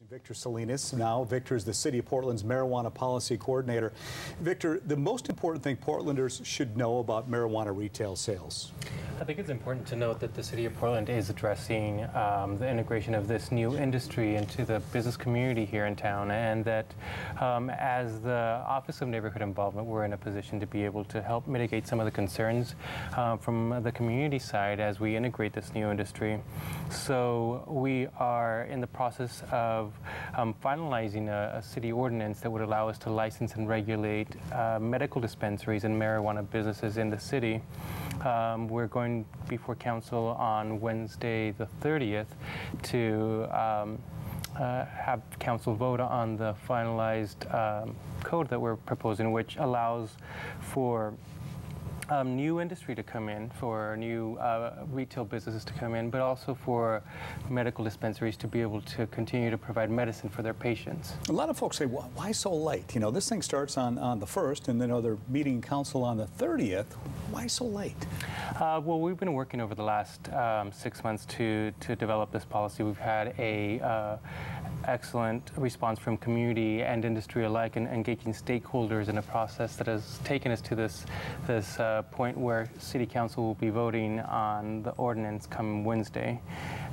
Victor Salinas. Now, Victor is the City of Portland's Marijuana Policy Coordinator. Victor, the most important thing Portlanders should know about marijuana retail sales. I think it's important to note that the City of Portland is addressing the integration of this new industry into the business community here in town, and that as the Office of Neighborhood Involvement, we're in a position to be able to help mitigate some of the concerns from the community side as we integrate this new industry. So we are in the process of finalizing a city ordinance that would allow us to license and regulate medical dispensaries and marijuana businesses in the city. We're going before council on Wednesday the 30th to have council vote on the finalized code that we're proposing, which allows for new industry to come in, for new retail businesses to come in, but also for medical dispensaries to be able to continue to provide medicine for their patients. A lot of folks say, why so late? You know, this thing starts on the 1st, and then they're meeting council on the 30th. Why so late? Well, we've been working over the last 6 months to develop this policy. We've had a excellent response from community and industry alike, and engaging stakeholders in a process that has taken us to this point where City Council will be voting on the ordinance come Wednesday.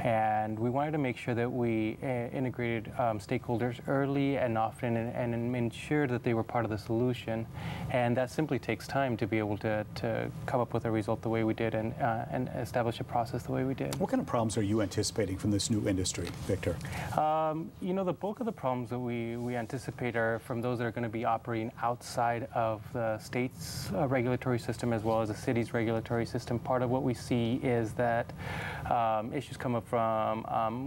And we wanted to make sure that we integrated stakeholders early and often, and ensure that they were part of the solution. And that simply takes time to be able to come up with a result the way we did, and establish a process the way we did. What kind of problems are you anticipating from this new industry, Victor? You know, the bulk of the problems that we anticipate are from those that are going to be operating outside of the state's regulatory system as well as the city's regulatory system. Part of what we see is that issues come up from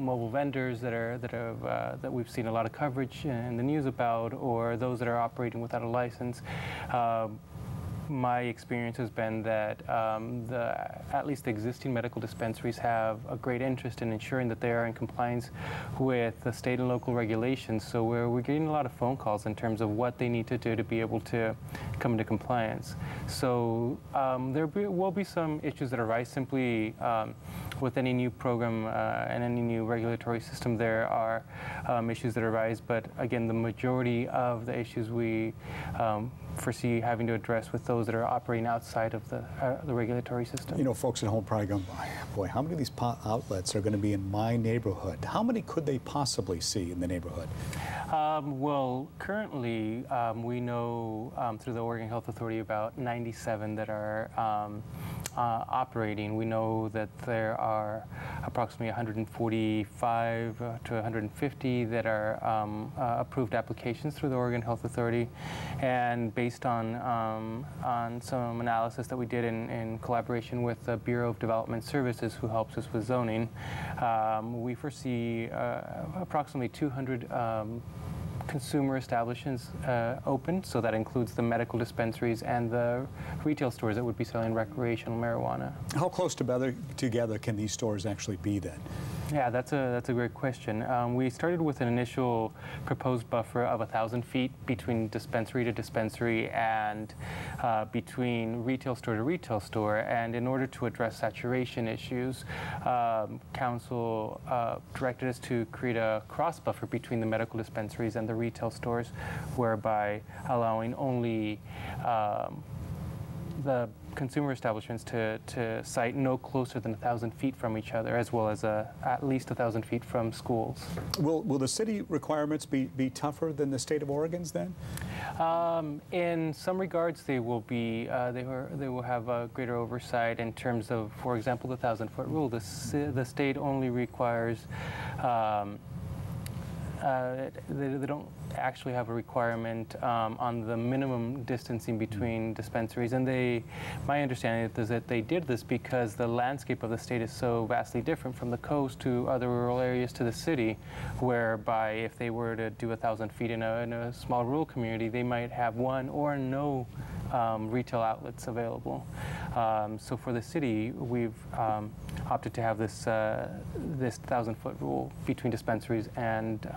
mobile vendors that we've seen a lot of coverage in the news about, or those that are operating without a license. My experience has been that at least the existing medical dispensaries have a great interest in ensuring that they are in compliance with the state and local regulations. So we're getting a lot of phone calls in terms of what they need to do to be able to come into compliance. So there will be some issues that arise simply with any new program and any new regulatory system. There are issues that arise, but again, the majority of the issues we foresee having to address with those that are operating outside of the regulatory system. You know, folks at home probably going, boy, how many of these pot outlets are going to be in my neighborhood? How many could they possibly see in the neighborhood? Well, currently we know through the Oregon Health Authority about 97 that are operating. We know that there are approximately 145 to 150 that are approved applications through the Oregon Health Authority, and based on some analysis that we did in collaboration with the Bureau of Development Services, who helps us with zoning, we foresee approximately 200 consumer establishments open, so that includes the medical dispensaries and the retail stores that would be selling recreational marijuana. How close together can these stores actually be then? Yeah, that's a great question. We started with an initial proposed buffer of 1,000 feet between dispensary to dispensary and between retail store to retail store. And in order to address saturation issues, Council directed us to create a cross buffer between the medical dispensaries and the retail stores, whereby allowing only the consumer establishments to site no closer than 1,000 feet from each other, as well as at least 1,000 feet from schools. Will the city requirements be tougher than the state of Oregon's then? In some regards, they will be. They will have a greater oversight in terms of, for example, the 1,000-foot rule. The state only requires. They don't actually have a requirement on the minimum distancing between dispensaries, and my understanding is that they did this because the landscape of the state is so vastly different from the coast to other rural areas to the city, whereby if they were to do 1,000 feet in a small rural community, they might have one or no retail outlets available. So for the city, we've opted to have this 1,000-foot rule between dispensaries and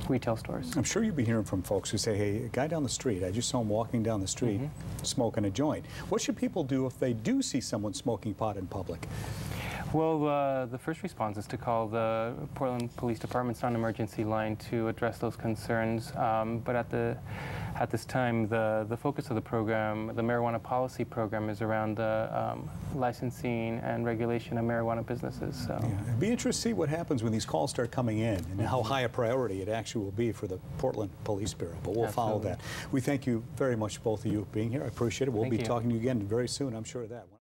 retail stores. I'm sure you'll be hearing from folks who say, hey, a guy down the street, I just saw him walking down the street smoking a joint. What should people do if they do see someone smoking pot in public? Well, the first response is to call the Portland Police Department's non-emergency line to address those concerns. But at this time, the focus of the program, the marijuana policy program, is around the licensing and regulation of marijuana businesses. So. Yeah, it'd be interesting to see what happens when these calls start coming in and how high a priority it actually will be for the Portland Police Bureau. But we'll follow that. We thank you very much, both of you, for being here. I appreciate it. We'll be talking to you again very soon, I'm sure of that.